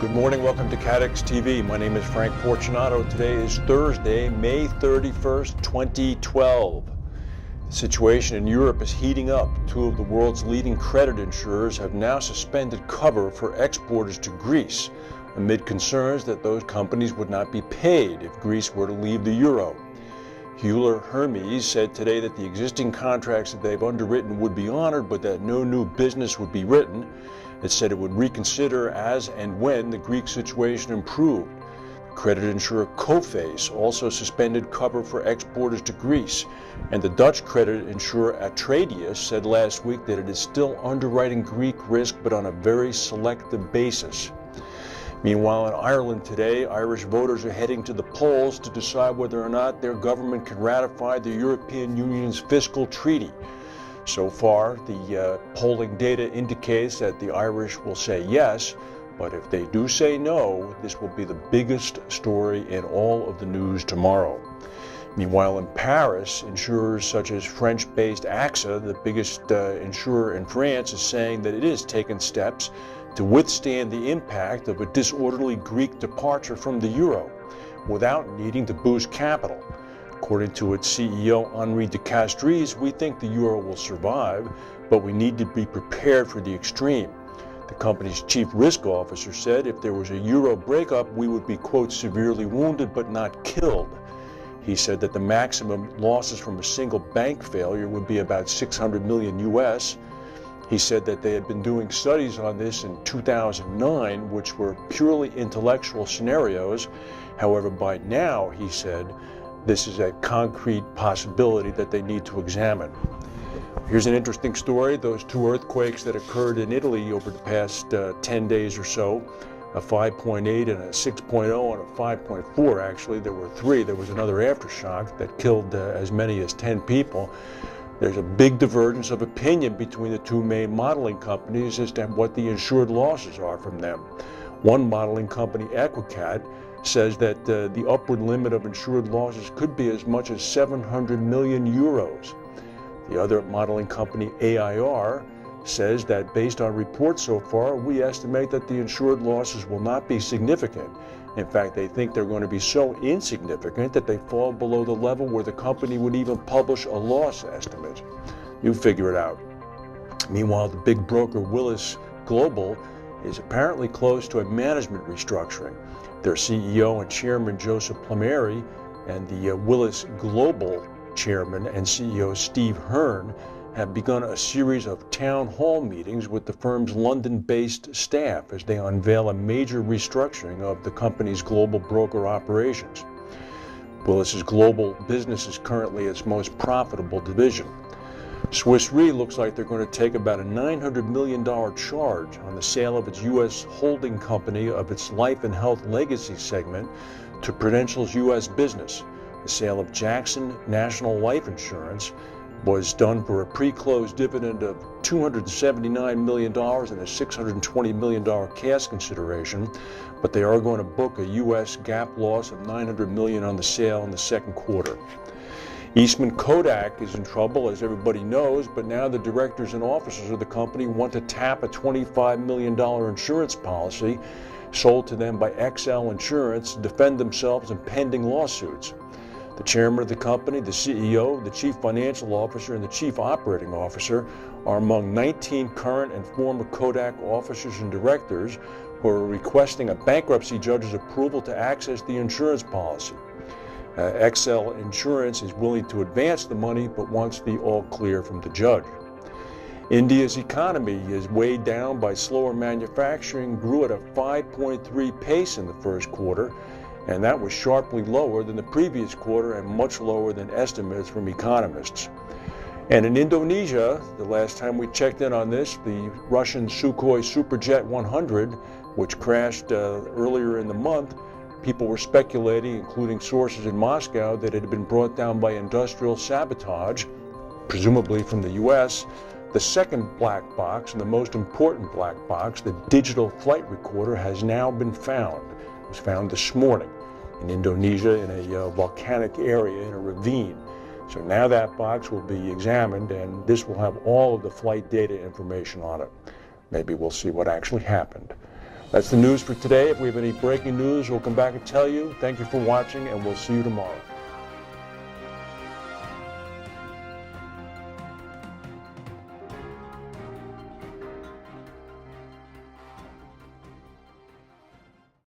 Good morning, welcome to CATEX TV. My name is Frank Fortunato. Today is Thursday, May 31st, 2012. The situation in Europe is heating up. Two of the world's leading credit insurers have now suspended cover for exporters to Greece, amid concerns that those companies would not be paid if Greece were to leave the euro. Euler Hermes said today that the existing contracts that they've underwritten would be honored, but that no new business would be written. It said it would reconsider as and when the Greek situation improved. Credit insurer CATEX also suspended cover for exporters to Greece, and the Dutch credit insurer Atradius said last week that it is still underwriting Greek risk, but on a very selective basis. Meanwhile, in Ireland today, Irish voters are heading to the polls to decide whether or not their government can ratify the European Union's fiscal treaty. So far, the polling data indicates that the Irish will say yes, but if they do say no, this will be the biggest story in all of the news tomorrow. Meanwhile, in Paris, insurers such as French-based AXA, the biggest insurer in France, is saying that it has taken steps to withstand the impact of a disorderly Greek departure from the euro without needing to boost capital. According to its CEO, Henri de Castries, we think the euro will survive, but we need to be prepared for the extreme. The company's chief risk officer said if there was a euro breakup, we would be, quote, severely wounded but not killed. He said that the maximum losses from a single bank failure would be about 600 million US. He said that they had been doing studies on this in 2009, which were purely intellectual scenarios. However, by now, he said, this is a concrete possibility that they need to examine. Here's an interesting story. Those two earthquakes that occurred in Italy over the past 10 days or so, a 5.8 and a 6.0 and a 5.4 actually. There were three. There was another aftershock that killed as many as 10 people. There's a big divergence of opinion between the two main modeling companies as to what the insured losses are from them. One modeling company, Equicat, says that the upward limit of insured losses could be as much as 700 million euros. The other modeling company, AIR, says that based on reports so far, we estimate that the insured losses will not be significant. In fact, they think they're going to be so insignificant that they fall below the level where the company would even publish a loss estimate. You figure it out. Meanwhile, the big broker Willis Global is apparently close to a management restructuring. Their CEO and chairman, Joseph Plumeri, and the Willis Global chairman and CEO, Steve Hearn, have begun a series of town hall meetings with the firm's London-based staff as they unveil a major restructuring of the company's global broker operations. Willis's global business is currently its most profitable division. Swiss Re looks like they're going to take about a $900 million charge on the sale of its U.S. holding company of its life and health legacy segment to Prudential's U.S. business. The sale of Jackson National Life Insurance was done for a pre-closed dividend of $279 million and a $620 million cash consideration, but they are going to book a U.S. GAAP loss of $900 million on the sale in the second quarter. Eastman Kodak is in trouble, as everybody knows, but now the directors and officers of the company want to tap a $25 million insurance policy sold to them by XL Insurance to defend themselves in pending lawsuits. The chairman of the company, the CEO, the chief financial officer, and the chief operating officer are among 19 current and former Kodak officers and directors who are requesting a bankruptcy judge's approval to access the insurance policy. XL Insurance is willing to advance the money but wants the all clear from the judge. India's economy is weighed down by slower manufacturing, grew at a 5.3 pace in the first quarter, and that was sharply lower than the previous quarter and much lower than estimates from economists. And in Indonesia, the last time we checked in on this, the Russian Sukhoi Superjet 100, which crashed earlier in the month, people were speculating, including sources in Moscow, that it had been brought down by industrial sabotage, presumably from the U.S. The second black box, and the most important black box, the digital flight recorder, has now been found. It was found this morning in Indonesia in a volcanic area in a ravine. So now that box will be examined, and this will have all of the flight data information on it. Maybe we'll see what actually happened. That's the news for today. If we have any breaking news, we'll come back and tell you. Thank you for watching, and we'll see you tomorrow.